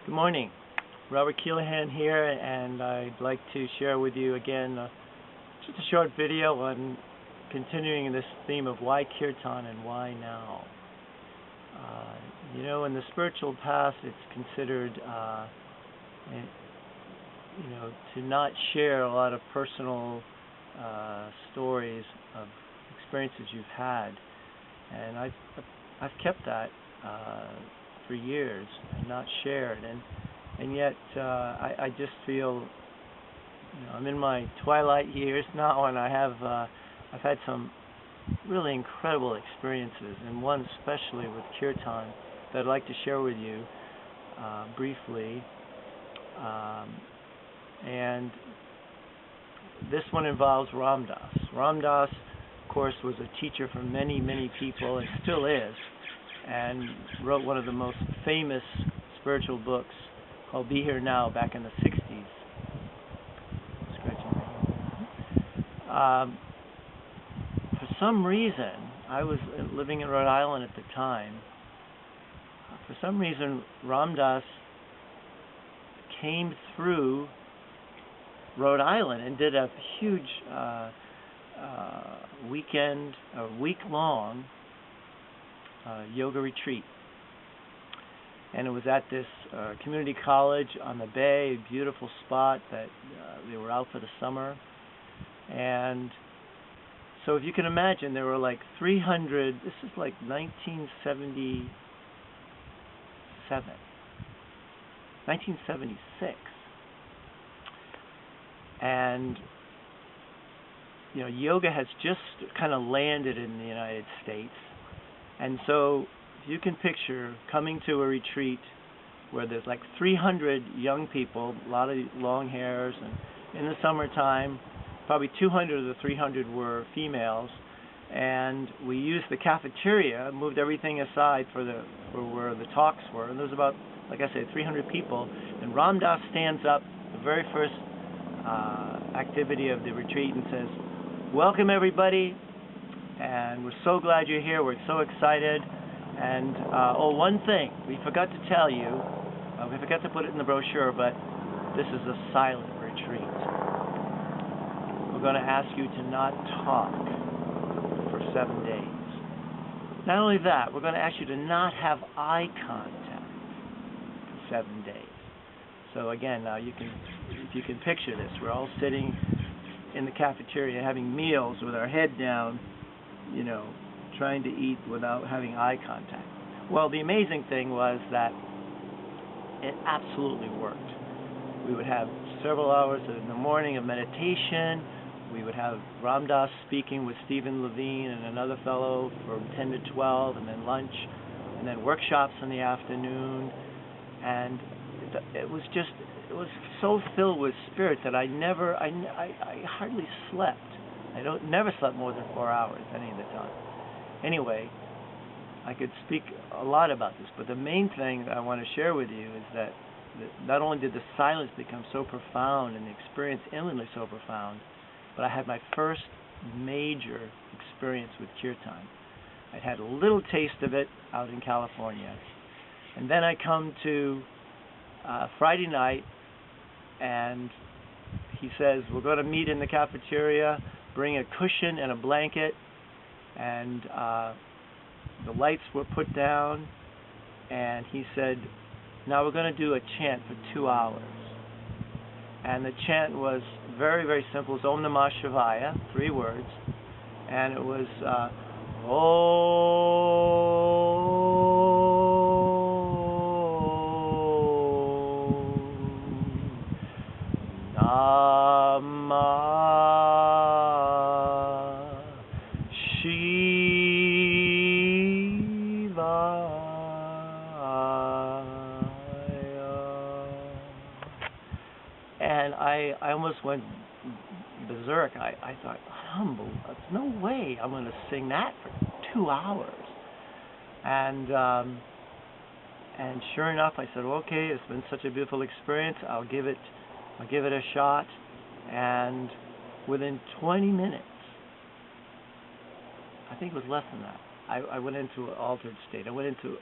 Good morning. Robert Keelahan here, and I'd like to share with you again just a short video on continuing this theme of why Kirtan and why now. In the spiritual path, it's considered, to not share a lot of personal stories of experiences you've had, and I've kept that for years and not shared, and yet I just feel I'm in my twilight years now, and I've had some really incredible experiences, and one especially with Kirtan that I'd like to share with you briefly. And this one involves Ram Dass. Ram Dass, of course, was a teacher for many, many people, and still is, and wrote one of the most famous spiritual books called Be Here Now back in the 60s. For some reason, I was living in Rhode Island at the time. For some reason, Ram Dass came through Rhode Island and did a huge week-long yoga retreat. And it was at this community college on the bay, a beautiful spot that they were out for the summer. And so if you can imagine, there were like 300, this is like 1976. And, yoga has just kind of landed in the United States. And so you can picture coming to a retreat where there's like 300 young people, a lot of long hairs, and in the summertime, probably 200 of the 300 were females, and we used the cafeteria, moved everything aside for where the talks were, and there was about, like I said, 300 people, and Ram Dass stands up, the very first activity of the retreat, and says, "Welcome everybody, and we're so glad you're here, we're so excited, and one thing, we forgot to tell you, we forgot to put it in the brochure, but this is a silent retreat. We're going to ask you to not talk for 7 days. Not only that, we're going to ask you to not have eye contact for 7 days." So again, now if you can picture this, we're all sitting in the cafeteria having meals with our head down, trying to eat without having eye contact. Well, the amazing thing was that it absolutely worked. We would have several hours in the morning of meditation. We would have Ram Dass speaking with Stephen Levine and another fellow from 10 to 12, and then lunch, and then workshops in the afternoon. And it was so filled with spirit that I hardly slept. I never slept more than 4 hours any of the time. Anyway, I could speak a lot about this, but the main thing that I want to share with you is that not only did the silence become so profound and the experience inwardly so profound, but I had my first major experience with Kirtan. I'd had a little taste of it out in California. And then I come to Friday night, and he says, "We're going to meet in the cafeteria, bring a cushion and a blanket," and the lights were put down, and he said, "Now we're going to do a chant for 2 hours." And the chant was very, very simple. It's Om Namah Shivaya, 3 words, and it was Namah Shivaya. And I almost went berserk. I thought, there's no way I'm going to sing that for 2 hours. And sure enough, I said, okay, it's been such a beautiful experience. I'll give it a shot. And within 20 minutes, I think it was less than that, I went into an altered state. I went into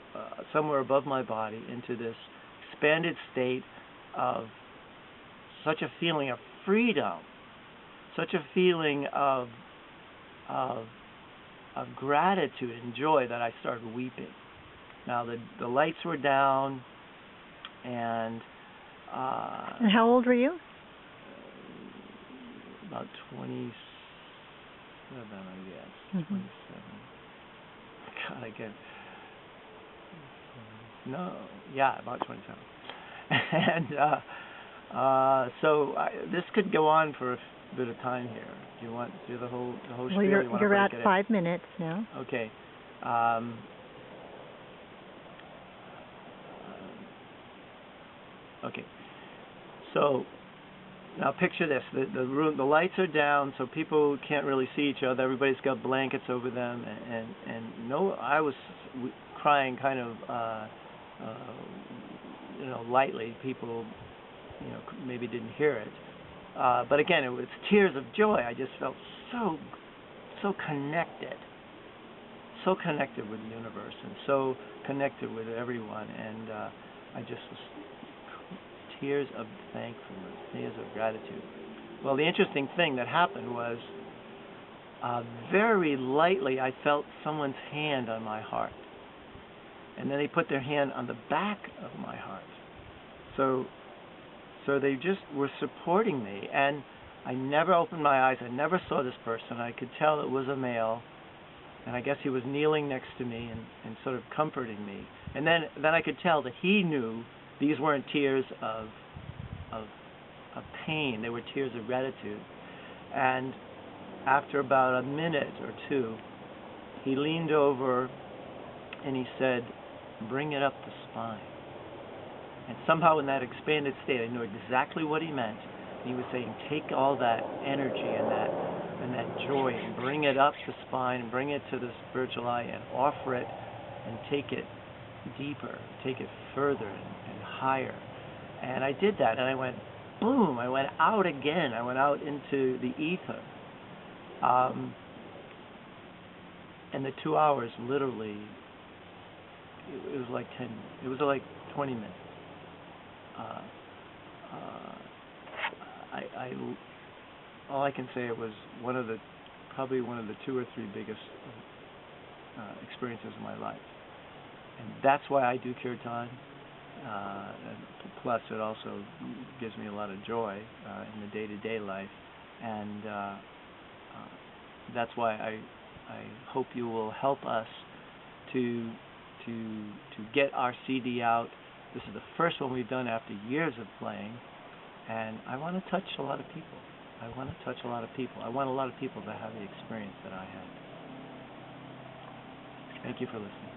somewhere above my body, into this expanded state of such a feeling of freedom, such a feeling of gratitude and joy that I started weeping. Now the lights were down, and how old were you? About 27, I guess. 27. God, I get. No, yeah, about 27. And so this could go on for a bit of time here. Do you want to do the whole spiel? Well, you're at 5 minutes now. Okay. Okay. So now picture this: the room, the lights are down, so people can't really see each other. Everybody's got blankets over them, and no, I was crying kind of, lightly. People, maybe didn't hear it, but again, it was tears of joy. I just felt so connected with the universe, and so connected with everyone, and I just was tears of thankfulness, tears of gratitude. Well, the interesting thing that happened was very lightly I felt someone's hand on my heart. And then they put their hand on the back of my heart. So they just were supporting me. And I never opened my eyes. I never saw this person. I could tell it was a male. And I guess he was kneeling next to me and sort of comforting me. And then I could tell that he knew these weren't tears of pain. They were tears of gratitude. And after about a minute or two, he leaned over and he said, "Bring it up the spine." And somehow in that expanded state, I knew exactly what he meant. And he was saying, take all that energy and that joy and bring it up the spine and bring it to the spiritual eye and offer it and take it deeper, take it further and higher. And I did that, and I went, boom, I went out again. I went out into the ether. And the 2 hours, literally, it was like 20 minutes. All I can say, it was probably one of the 2 or 3 biggest experiences of my life. And that's why I do Kirtan. And plus, it also gives me a lot of joy in the day-to-day life. And that's why I hope you will help us to get our CD out. This is the first one we've done after years of playing, and I want to touch a lot of people. I want a lot of people to have the experience that I had. Thank you for listening.